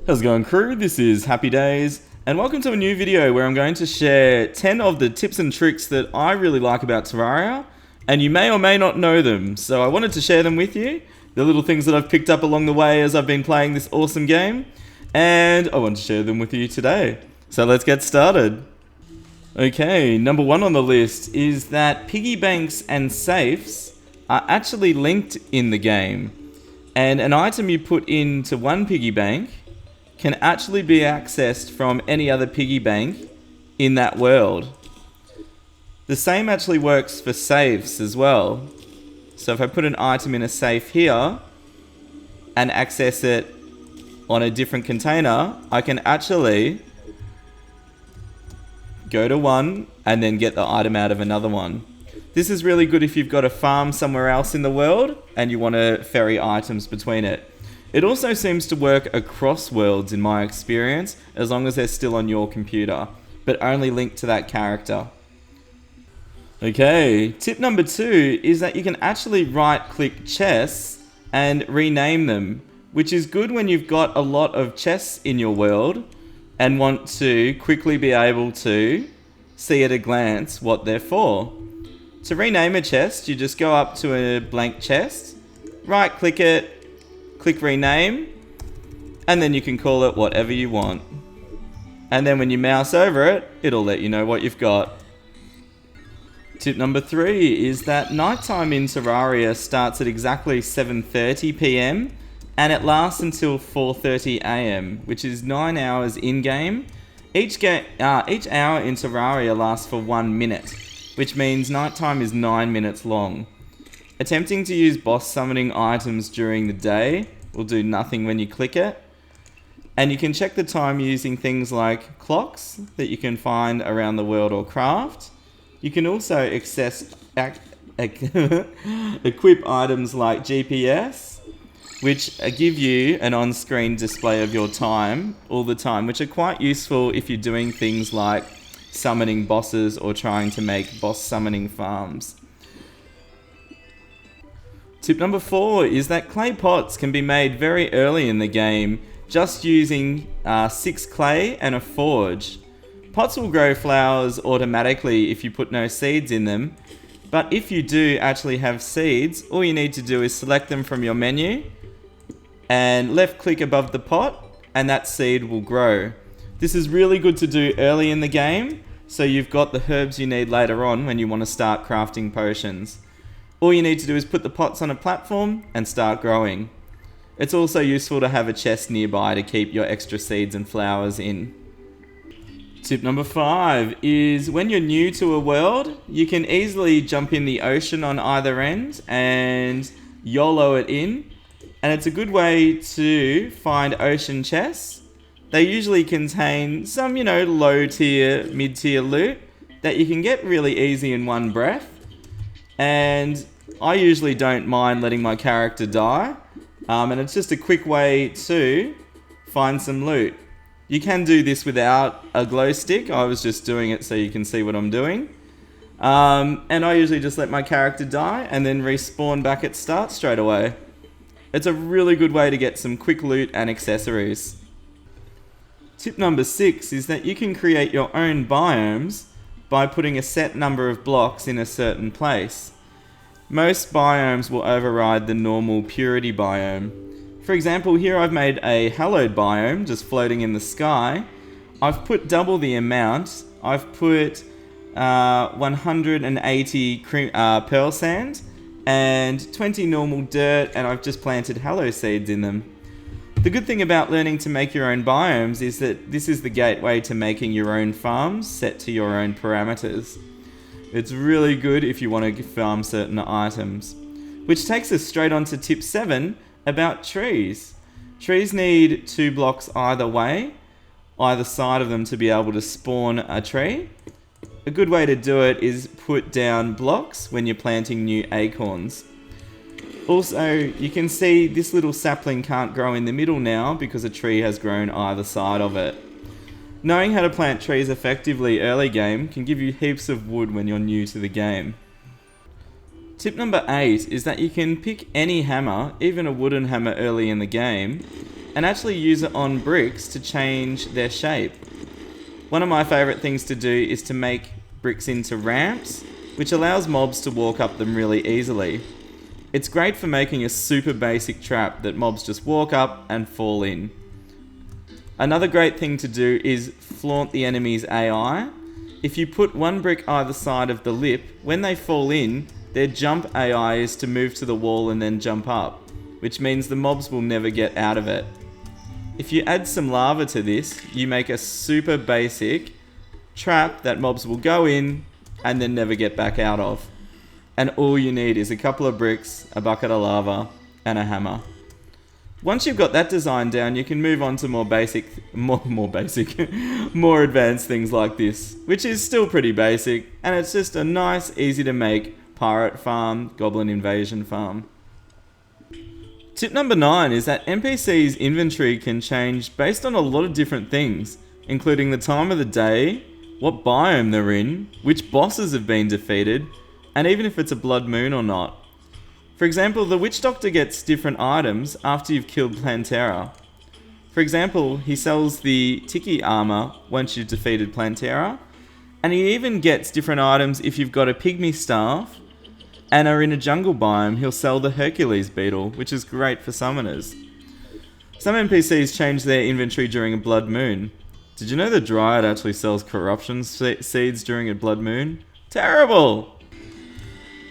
How's it going, crew? This is Happy Days, and welcome to a new video where I'm going to share 10 of the tips and tricks that I really like about Terraria, and you may or may not know them, so I wanted to share them with you, the little things that I've picked up along the way as I've been playing this awesome game, and I want to share them with you today. So let's get started. Okay, number one on the list is that piggy banks and safes are actually linked in the game, and an item you put into one piggy bank can actually be accessed from any other piggy bank in that world. The same actually works for safes as well. So if I put an item in a safe here and access it on a different container, I can actually go to one and then get the item out of another one. This is really good if you've got a farm somewhere else in the world and you want to ferry items between it. It also seems to work across worlds in my experience, as long as they're still on your computer, but only linked to that character. Okay, tip number 2 is that you can actually right-click chests and rename them, which is good when you've got a lot of chests in your world and want to quickly be able to see at a glance what they're for. To rename a chest, you just go up to a blank chest, right-click it, click rename, and then you can call it whatever you want. And then when you mouse over it, it'll let you know what you've got. Tip number 3 is that nighttime in Terraria starts at exactly 7:30 PM and it lasts until 4:30 AM, which is 9 hours in-game. Each hour in Terraria lasts for 1 minute, which means nighttime is 9 minutes long. Attempting to use boss summoning items during the day will do nothing when you click it. And you can check the time using things like clocks that you can find around the world or craft. You can also equip items like GPS, which give you an on-screen display of your time all the time, which are quite useful if you're doing things like summoning bosses or trying to make boss summoning farms. Tip number 4 is that clay pots can be made very early in the game just using 6 clay and a forge. Pots will grow flowers automatically if you put no seeds in them, but if you do actually have seeds, all you need to do is select them from your menu and left click above the pot and that seed will grow. This is really good to do early in the game, so you've got the herbs you need later on when you want to start crafting potions. All you need to do is put the pots on a platform and start growing. It's also useful to have a chest nearby to keep your extra seeds and flowers in. Tip number 5 is when you're new to a world, you can easily jump in the ocean on either end and YOLO it in. And it's a good way to find ocean chests. They usually contain some, low tier, mid tier loot that you can get really easy in one breath. And I usually don't mind letting my character die, and it's just a quick way to find some loot. You can do this without a glow stick. I was just doing it so you can see what I'm doing. And I usually just let my character die and then respawn back at start straight away. It's a really good way to get some quick loot and accessories. Tip number 6 is that you can create your own biomes by putting a set number of blocks in a certain place. Most biomes will override the normal purity biome. For example, here I've made a hallowed biome just floating in the sky. I've put double the amount. I've put 180 pearl sand and 20 normal dirt, and I've just planted hallow seeds in them. The good thing about learning to make your own biomes is that this is the gateway to making your own farms set to your own parameters. It's really good if you want to farm certain items. Which takes us straight on to tip 7 about trees. Trees need 2 blocks either way, either side of them to be able to spawn a tree. A good way to do it is put down blocks when you're planting new acorns. Also, you can see this little sapling can't grow in the middle now because a tree has grown either side of it. Knowing how to plant trees effectively early game can give you heaps of wood when you're new to the game. Tip number 8 is that you can pick any hammer, even a wooden hammer early in the game, and actually use it on bricks to change their shape. One of my favourite things to do is to make bricks into ramps, which allows mobs to walk up them really easily. It's great for making a super basic trap that mobs just walk up and fall in. Another great thing to do is flaunt the enemy's AI. If you put one brick either side of the lip, when they fall in, their jump AI is to move to the wall and then jump up, which means the mobs will never get out of it. If you add some lava to this, you make a super basic trap that mobs will go in and then never get back out of. And all you need is a couple of bricks, a bucket of lava, and a hammer. Once you've got that design down, you can move on to more advanced things like this, which is still pretty basic, and it's just a nice, easy to make pirate farm, goblin invasion farm. Tip number 9 is that NPC's inventory can change based on a lot of different things, including the time of the day, what biome they're in, which bosses have been defeated, and even if it's a blood moon or not. For example, the Witch Doctor gets different items after you've killed Plantera. For example, he sells the Tiki armor once you've defeated Plantera, and he even gets different items if you've got a pygmy staff and are in a jungle biome. He'll sell the Hercules beetle, which is great for summoners. Some NPCs change their inventory during a blood moon. Did you know the Dryad actually sells corruption seeds during a blood moon? Terrible!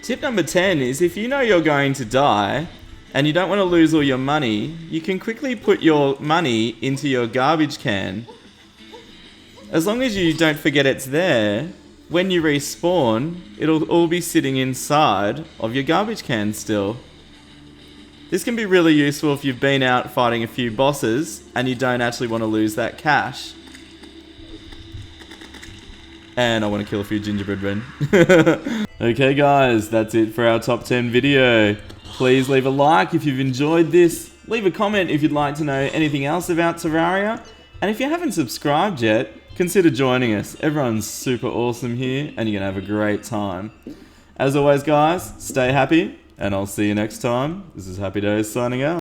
Tip number 10 is if you know you're going to die and you don't want to lose all your money, you can quickly put your money into your garbage can. As long as you don't forget it's there, when you respawn, it'll all be sitting inside of your garbage can still. This can be really useful if you've been out fighting a few bosses and you don't actually want to lose that cash. And I want to kill a few gingerbread men. Okay guys, that's it for our top 10 video. Please leave a like if you've enjoyed this. Leave a comment if you'd like to know anything else about Terraria. And if you haven't subscribed yet, consider joining us. Everyone's super awesome here and you're going to have a great time. As always guys, stay happy and I'll see you next time. This is Happy Days signing out.